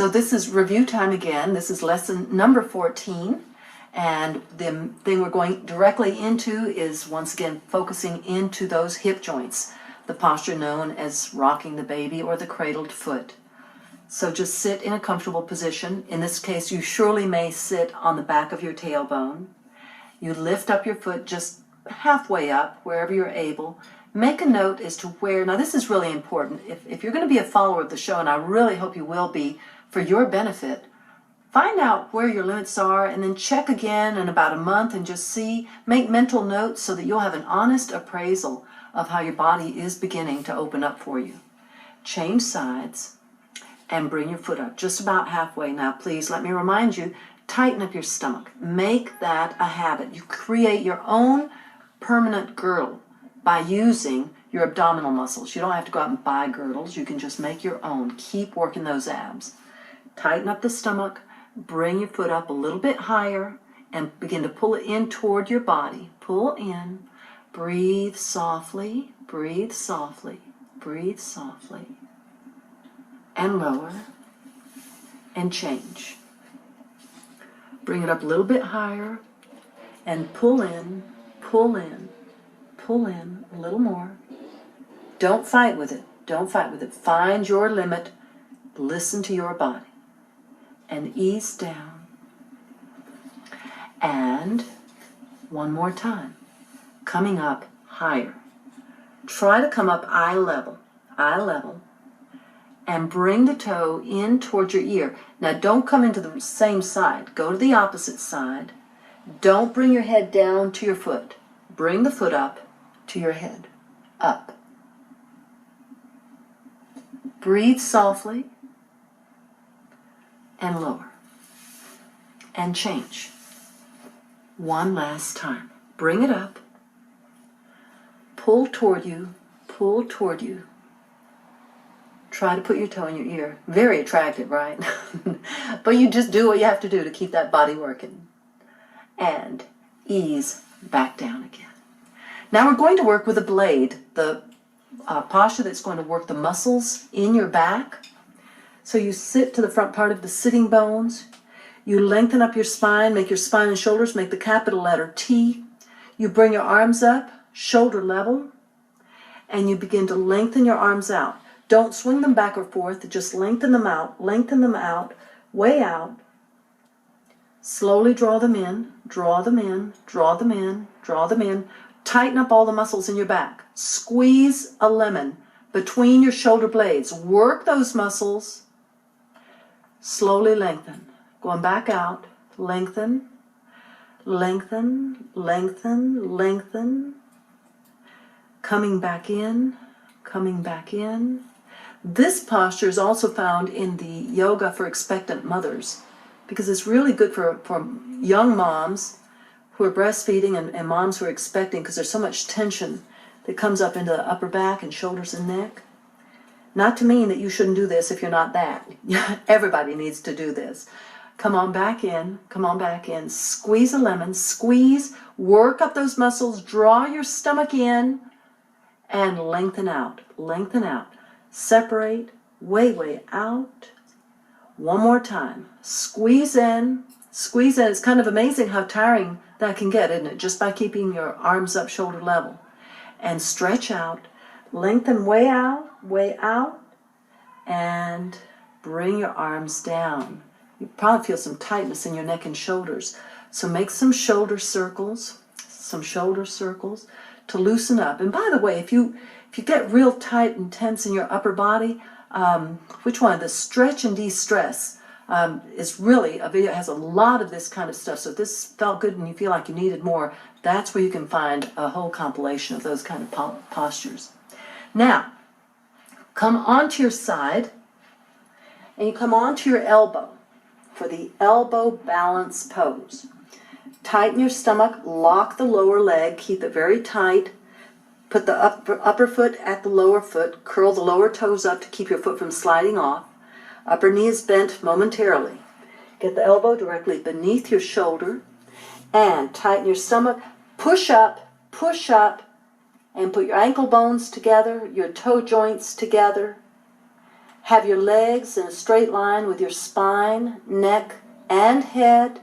So this is review time again. This is lesson number 14. And the thing we're going directly into is, once again, focusing into those hip joints, the posture known as rocking the baby or the cradled foot. So just sit in a comfortable position. In this case, you surely may sit on the back of your tailbone. You lift up your foot just halfway up, wherever you're able. Make a note as to where, now this is really important. If you're going to be a follower of the show, and I really hope you will be for your benefit, find out where your limits are and then check again in about a month and just see, make mental notes so that you'll have an honest appraisal of how your body is beginning to open up for you. Change sides and bring your foot up just about halfway. Now please let me remind you, tighten up your stomach. Make that a habit. You create your own permanent girdle by using your abdominal muscles. You don't have to go out and buy girdles. You can just make your own. Keep working those abs. Tighten up the stomach. Bring your foot up a little bit higher and begin to pull it in toward your body. Pull in. Breathe softly. Breathe softly. Breathe softly. And lower. And change. Bring it up a little bit higher and pull in, pull in, pull in a little more. Don't fight with it. Don't fight with it. Find your limit. Listen to your body. And ease down. And one more time. Coming up higher. Try to come up eye level. Eye level. And bring the toe in towards your ear. Now don't come into the same side. Go to the opposite side. Don't bring your head down to your foot. Bring the foot up to your head. Up. Breathe softly. And lower. And change. One last time. Bring it up. Pull toward you. Pull toward you. Try to put your toe in your ear. Very attractive, right? But you just do what you have to do to keep that body working. And ease back down again. Now we're going to work with a blade, the posture that's going to work the muscles in your back. So you sit to the front part of the sitting bones. You lengthen up your spine, make your spine and shoulders, make the capital letter T. You bring your arms up, shoulder level, and you begin to lengthen your arms out. Don't swing them back or forth, just lengthen them out, way out. Slowly draw them in, draw them in, draw them in, draw them in. Tighten up all the muscles in your back. Squeeze a lemon between your shoulder blades. Work those muscles. Slowly lengthen. Going back out, lengthen, lengthen, lengthen, lengthen. Coming back in, coming back in. This posture is also found in the yoga for expectant mothers because it's really good for young moms who are breastfeeding and moms who are expecting because there's so much tension that comes up into the upper back and shoulders and neck. Not to mean that you shouldn't do this if you're not that. Everybody needs to do this. Come on back in, come on back in. Squeeze a lemon, squeeze, work up those muscles, draw your stomach in, and lengthen out, lengthen out. Separate, way out. One more time. Squeeze in, squeeze in. It's kind of amazing how tiring that can get, isn't it? Just by keeping your arms up shoulder level. And stretch out. Lengthen way out. And bring your arms down. You probably feel some tightness in your neck and shoulders. So make some shoulder circles to loosen up. And by the way, if you get real tight and tense in your upper body, which one? The stretch and de-stress is really a video. It has a lot of this kind of stuff. So if this felt good and you feel like you needed more, that's where you can find a whole compilation of those kind of postures. Now, come onto your side, and you come onto your elbow for the elbow balance pose. Tighten your stomach, lock the lower leg, keep it very tight. Put the upper foot at the lower foot, curl the lower toes up to keep your foot from sliding off. Upper knee is bent momentarily. Get the elbow directly beneath your shoulder and tighten your stomach. Push up, and put your ankle bones together, your toe joints together, Have your legs in a straight line with your spine, neck, and head.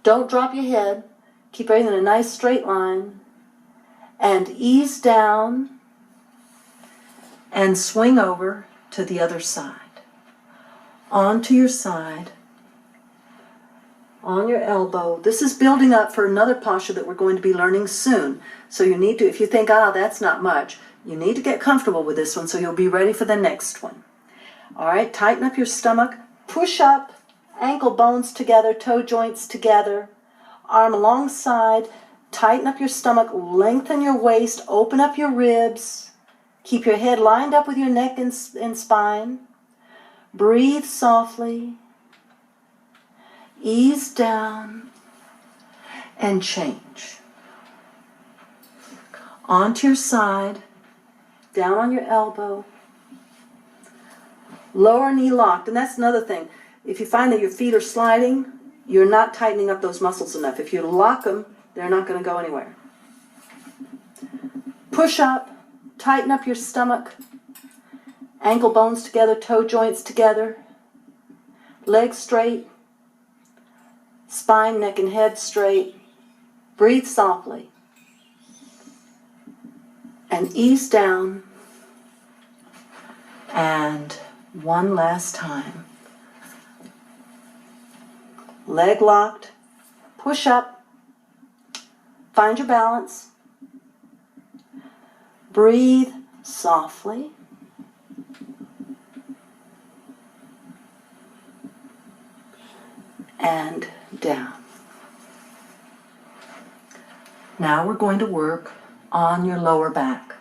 Don't drop your head. Keep everything in a nice straight line. And ease down and swing over to the other side. Onto your side, on your elbow. This is building up for another posture that we're going to be learning soon. So you need to, if you think, that's not much, you need to get comfortable with this one so you'll be ready for the next one. All right, tighten up your stomach. Push up, ankle bones together, toe joints together, arm alongside. Tighten up your stomach, lengthen your waist, open up your ribs. Keep your head lined up with your neck and spine. Breathe softly. Ease down and change. Onto your side, down on your elbow. Lower knee locked, and that's another thing. If you find that your feet are sliding, you're not tightening up those muscles enough. If you lock them, they're not going to go anywhere. Push up, tighten up your stomach, ankle bones together, toe joints together, legs straight, spine, neck, and head straight. Breathe softly. And ease down. And one last time. Leg locked. Push up. Find your balance. Breathe softly. And down. Now we're going to work on your lower back.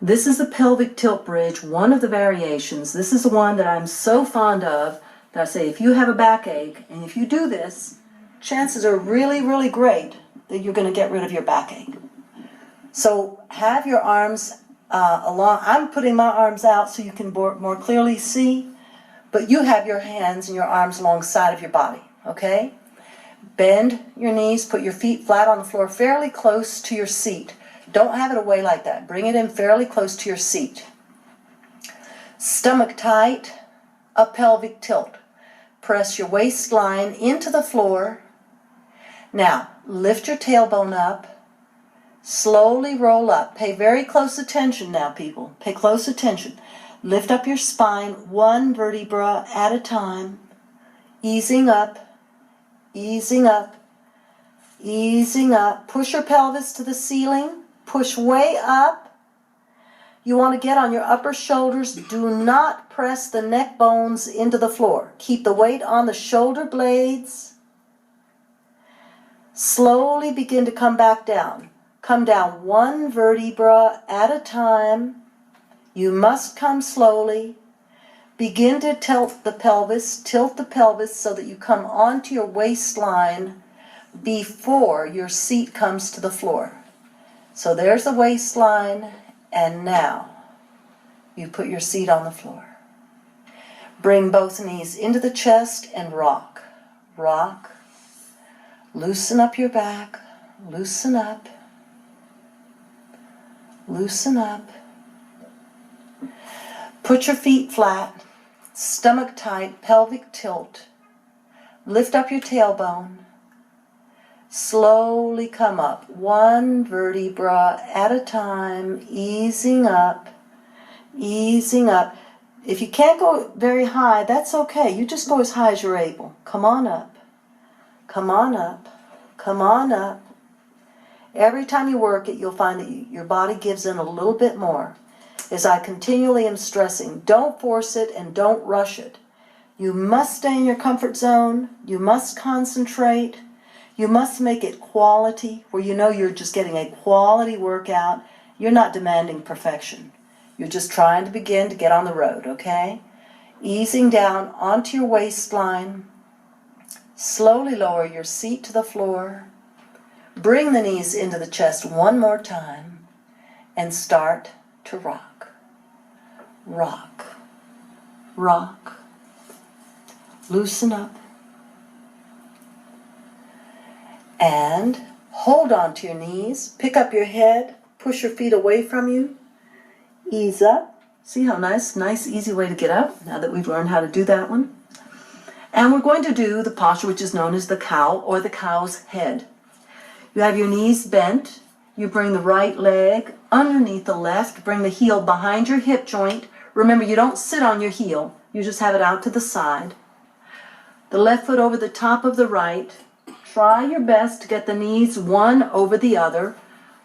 This is the pelvic tilt bridge, one of the variations. This is the one that I'm so fond of that I say if you have a backache and if you do this, chances are really, really great that you're going to get rid of your backache. So have your arms along. I'm putting my arms out so you can more clearly see, but you have your hands and your arms alongside of your body, okay? Bend your knees, put your feet flat on the floor, fairly close to your seat. Don't have it away like that. Bring it in fairly close to your seat. Stomach tight, a pelvic tilt. Press your waistline into the floor. Now, lift your tailbone up. Slowly roll up. Pay very close attention now, people. Pay close attention. Lift up your spine one vertebra at a time. Easing up, easing up, easing up. Push your pelvis to the ceiling. Push way up. You want to get on your upper shoulders. Do not press the neck bones into the floor. Keep the weight on the shoulder blades. Slowly begin to come back down. Come down one vertebra at a time. You must come slowly. Begin to tilt the pelvis so that you come onto your waistline before your seat comes to the floor. So there's the waistline, and now you put your seat on the floor. Bring both knees into the chest and rock. Rock. Loosen up your back. Loosen up. Loosen up. Put your feet flat, stomach tight, pelvic tilt. Lift up your tailbone. Slowly come up, one vertebra at a time, easing up, easing up. If you can't go very high, that's okay. You just go as high as you're able. Come on up. Come on up. Come on up. Every time you work it, you'll find that your body gives in a little bit more. As I continually am stressing, don't force it and don't rush it. You must stay in your comfort zone. You must concentrate. You must make it quality, where you know you're just getting a quality workout. You're not demanding perfection. You're just trying to begin to get on the road, okay? Easing down onto your waistline. Slowly lower your seat to the floor. Bring the knees into the chest one more time and start to rock. Rock. Rock. Loosen up. And hold on to your knees. Pick up your head. Push your feet away from you. Ease up. See how nice, easy way to get up now that we've learned how to do that one. And we're going to do the posture which is known as the cow or the cow's head. You have your knees bent. You bring the right leg underneath the left. Bring the heel behind your hip joint. Remember, you don't sit on your heel. You just have it out to the side. The left foot over the top of the right. Try your best to get the knees one over the other.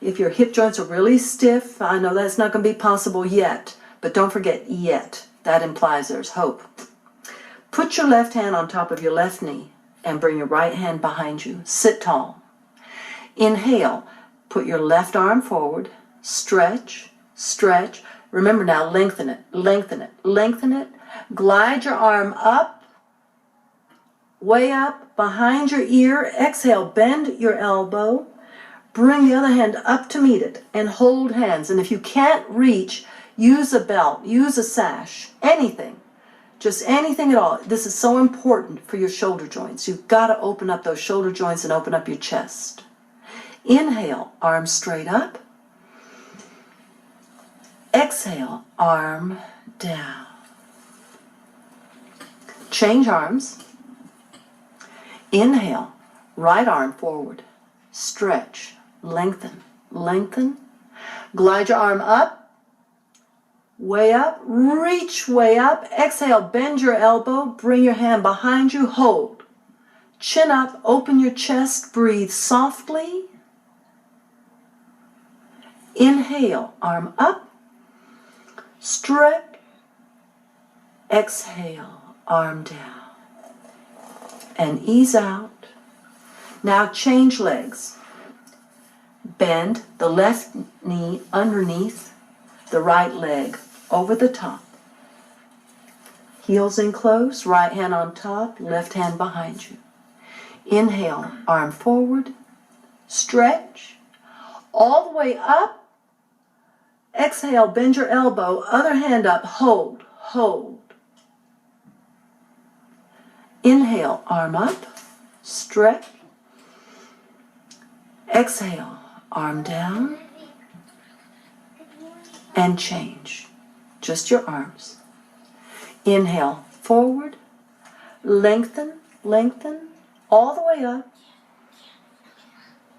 If your hip joints are really stiff, I know that's not going to be possible yet, but don't forget yet. That implies there's hope. Put your left hand on top of your left knee and bring your right hand behind you. Sit tall. Inhale. Put your left arm forward. Stretch, stretch. Remember now, lengthen it, lengthen it, lengthen it. Glide your arm up, way up, behind your ear. Exhale, bend your elbow. Bring the other hand up to meet it and hold hands. And if you can't reach, use a belt, use a sash, anything. Just anything at all. This is so important for your shoulder joints. You've got to open up those shoulder joints and open up your chest. Inhale, arms straight up. Exhale, arm down. Change arms. Inhale, right arm forward. Stretch, lengthen, lengthen. Glide your arm up, way up, reach way up. Exhale, bend your elbow, bring your hand behind you, hold. Chin up, open your chest, breathe softly. Inhale, arm up, stretch. Exhale, arm down. And ease out. Now change legs. Bend the left knee underneath the right leg over the top. Heels in close, right hand on top, left hand behind you. Inhale, arm forward, stretch, all the way up. Exhale, bend your elbow, other hand up, hold, hold. Inhale, arm up, stretch. Exhale, arm down, and change. Just your arms. Inhale, forward, lengthen, lengthen, all the way up,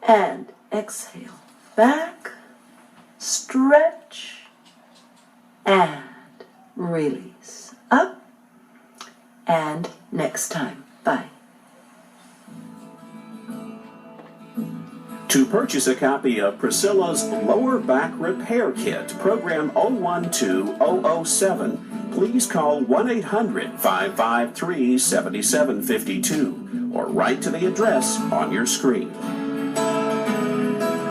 and exhale, back, stretch, and release. Up, and next time. Bye. To purchase a copy of Priscilla's Lower Back Repair Kit, Program 012007, please call 1-800-553-7752 or write to the address on your screen.